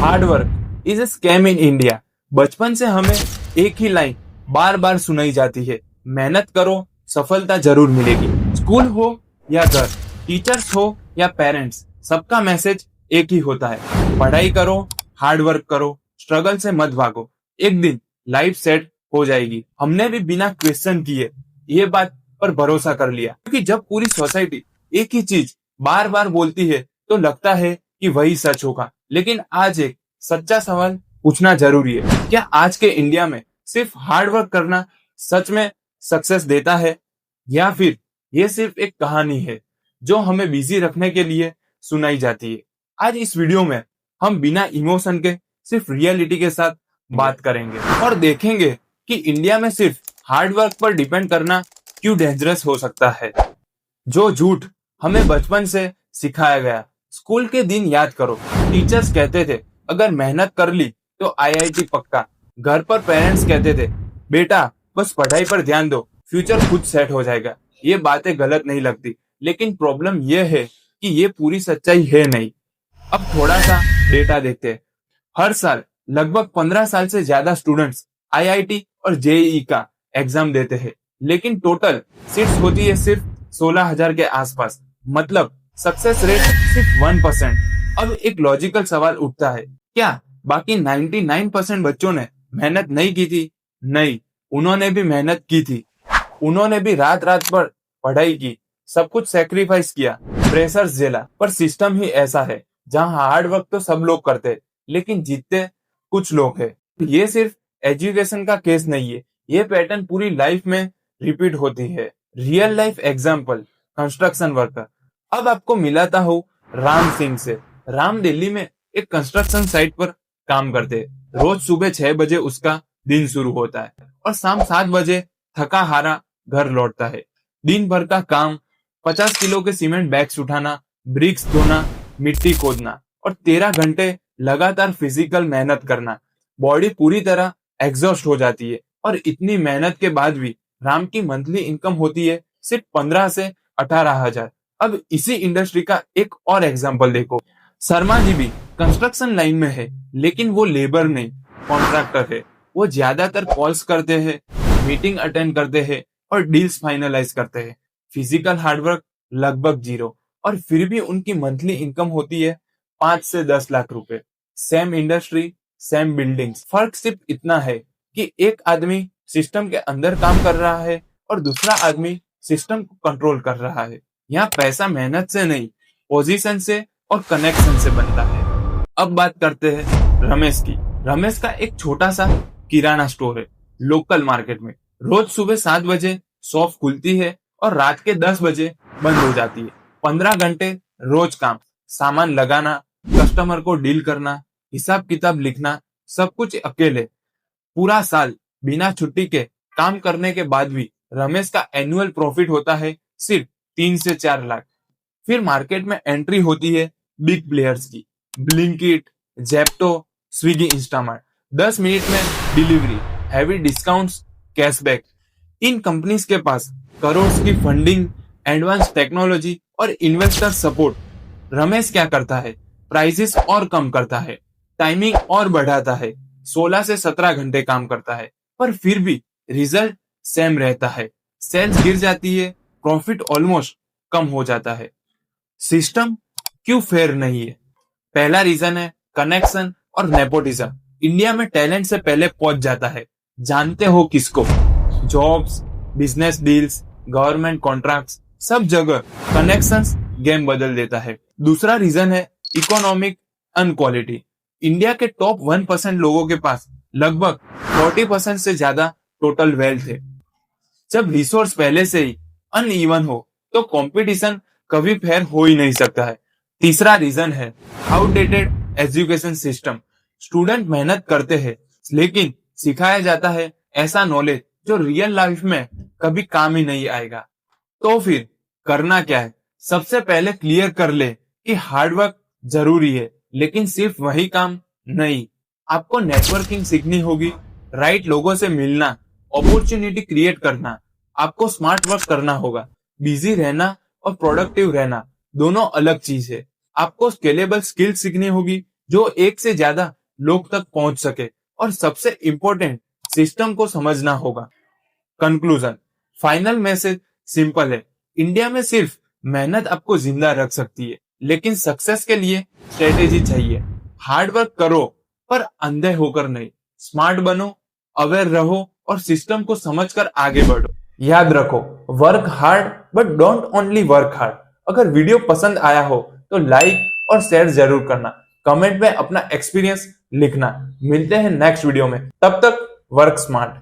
Hard work is a scam in India. बचपन से हमें एक ही लाइन बार बार सुनाई जाती है, मेहनत करो सफलता जरूर मिलेगी। स्कूल हो या घर, टीचर्स हो या पेरेंट्स, सबका मैसेज एक ही होता है, पढ़ाई करो, हार्ड वर्क करो, स्ट्रगल से मत भागो, एक दिन लाइफ सेट हो जाएगी। हमने भी बिना क्वेश्चन किए ये बात पर भरोसा कर लिया, क्योंकि जब पूरी सोसाइटी एक ही चीज बार बार बोलती है तो लगता है कि वही सच होगा। लेकिन आज एक सच्चा सवाल पूछना जरूरी है, क्या आज के इंडिया में सिर्फ हार्ड वर्क करना सच में सक्सेस देता है, या फिर ये सिर्फ एक कहानी है जो हमें बिजी रखने के लिए सुनाई जाती है। आज इस वीडियो में हम बिना इमोशन के सिर्फ रियलिटी के साथ बात करेंगे और देखेंगे कि इंडिया में सिर्फ हार्ड वर्क पर डिपेंड करना क्यों डेंजरस हो सकता है। जो झूठ हमें बचपन से सिखाया गया। स्कूल के दिन याद करो, टीचर्स कहते थे अगर मेहनत कर ली तो आईआईटी पक्का। घर पर पेरेंट्स कहते थे बेटा बस पढ़ाई पर ध्यान दो, फ्यूचर खुद सेट हो जाएगा। ये बातें गलत नहीं लगती, लेकिन प्रॉब्लम ये है कि ये पूरी सच्चाई है नहीं। अब थोड़ा सा डेटा देखते हैं। हर साल लगभग 15 साल से ज्यादा स्टूडेंट्स आईआईटी और जेईई का एग्जाम देते हैं, लेकिन टोटल सीट्स होती है सिर्फ 16,000 के आसपास। मतलब सक्सेस रेट सिर्फ 1%। अब एक लॉजिकल सवाल उठता है, क्या बाकी 99% बच्चों ने मेहनत नहीं की थी? नहीं, उन्होंने भी मेहनत की थी। उन्होंने भी रात रात पर पढ़ाई की, सब कुछ सेक्रीफाइस किया, प्रेशर्स झेला। पर सिस्टम ही ऐसा है जहां हार्ड वर्क तो सब लोग करते हैं, लेकिन जीतते कुछ लोग हैं। ये सिर्फ एजुकेशन का केस नहीं है, ये पैटर्न पूरी लाइफ में रिपीट होती है। Real life example, construction worker. अब आपको मिलाता हूँ राम सिंह से। राम दिल्ली में एक कंस्ट्रक्शन साइट पर काम करते हैं। रोज सुबह 6 बजे उसका दिन शुरू होता है और शाम 7 बजे थका हारा घर लौटता है। दिन भर का काम 50 किलो के सीमेंट बैग्स उठाना, ब्रिक्स धोना, मिट्टी खोदना और 13 घंटे लगातार फिजिकल मेहनत करना। बॉडी पूरी तरह एग्जॉस्ट हो जाती है और इतनी मेहनत के बाद भी राम की मंथली इनकम होती है सिर्फ 15 से 18,000। अब इसी इंडस्ट्री का एक और एग्जांपल देखो। शर्मा जी भी कंस्ट्रक्शन लाइन में है, लेकिन वो लेबर नहीं, कॉन्ट्रैक्टर है। वो ज्यादातर कॉल्स करते हैं, मीटिंग अटेंड करते हैं और डील्स फाइनलाइज करते हैं। फिजिकल हार्डवर्क लगभग जीरो, और फिर भी उनकी मंथली इनकम होती है 5 से 10 लाख रुपए। सेम इंडस्ट्री, सेम बिल्डिंग्स, फर्क सिर्फ इतना है कि एक आदमी सिस्टम के अंदर काम कर रहा है और दूसरा आदमी सिस्टम को कंट्रोल कर रहा है। यहाँ पैसा मेहनत से नहीं, पोजीशन से और कनेक्शन से बनता है। अब बात करते हैं रमेश की। रमेश का एक छोटा सा किराना स्टोर है लोकल मार्केट में। रोज सुबह 7 बजे शॉप खुलती है और रात के 10 बजे बंद हो जाती है। 15 घंटे रोज काम, सामान लगाना, कस्टमर को डील करना, हिसाब किताब लिखना, सब कुछ अकेले। पूरा साल बिना छुट्टी के काम करने के बाद भी रमेश का एनुअल प्रॉफिट होता है सिर्फ 3 से 4 लाख। फिर मार्केट में एंट्री होती है बिग प्लेयर्स की, Blinkit, Zepto, Swiggy, Instamart. 10 minute में डिलीवरी, हैवी डिस्काउंट्स, कैशबैक। इन कंपनीज के पास करोड़ की फंडिंग, एडवांस टेक्नोलॉजी और इन्वेस्टर सपोर्ट। रमेश क्या करता है? प्राइसेस और कम करता है, टाइमिंग और बढ़ाता है, 16 से 17 घंटे काम करता है, पर फिर भी रिजल्ट सेम रहता है। सेल्स गिर जाती है, प्रॉफिट ऑलमोस्ट कम हो जाता है। सिस्टम क्यों फेयर नहीं है? पहला रीजन है कनेक्शन और नेपोटिज्म। इंडिया में टैलेंट से पहले पहुंच जाता है। जानते हो किसको? Jobs, business deals, government contracts, सब जगह कनेक्शंस गेम बदल देता है। दूसरा रीजन है इकोनॉमिक अनक्वालिटी। इंडिया के टॉप 1% लोगों के पास लगभग 40% से ज्यादा टोटल वेल्थ है। जब रिसोर्स पहले से ही अनइवन हो तो कंपटीशन कभी फेयर हो ही नहीं सकता है। तीसरा रीजन है आउटडेटेड एजुकेशन सिस्टम। स्टूडेंट मेहनत करते हैं, लेकिन सिखाया जाता है ऐसा नॉलेज जो रियल लाइफ में कभी काम ही नहीं आएगा। तो फिर करना क्या है? सबसे पहले क्लियर कर ले कि हार्डवर्क जरूरी है, लेकिन सिर्फ वही काम नहीं। आपको नेटवर्किंग सीखनी होगी, राइट लोगों से मिलना, अपॉर्चुनिटी क्रिएट करना। आपको स्मार्ट वर्क करना होगा। बिजी रहना और प्रोडक्टिव रहना दोनों अलग चीज है। आपको स्केलेबल स्किल सीखनी होगी, जो एक से ज्यादा लोग तक पहुंच सके। और सबसे इंपॉर्टेंट, सिस्टम को समझना होगा। कंक्लूजन, फाइनल मैसेज सिंपल है। इंडिया में सिर्फ मेहनत आपको जिंदा रख सकती है, लेकिन सक्सेस के लिए स्ट्रेटेजी चाहिए। हार्ड वर्क करो, पर अंधे होकर नहीं। स्मार्ट बनो, अवेयर रहो और सिस्टम को समझकर आगे बढ़ो। याद रखो, work hard but don't only work hard. अगर वीडियो पसंद आया हो तो लाइक और शेयर जरूर करना। कमेंट में अपना एक्सपीरियंस लिखना। मिलते हैं नेक्स्ट वीडियो में, तब तक वर्क स्मार्ट।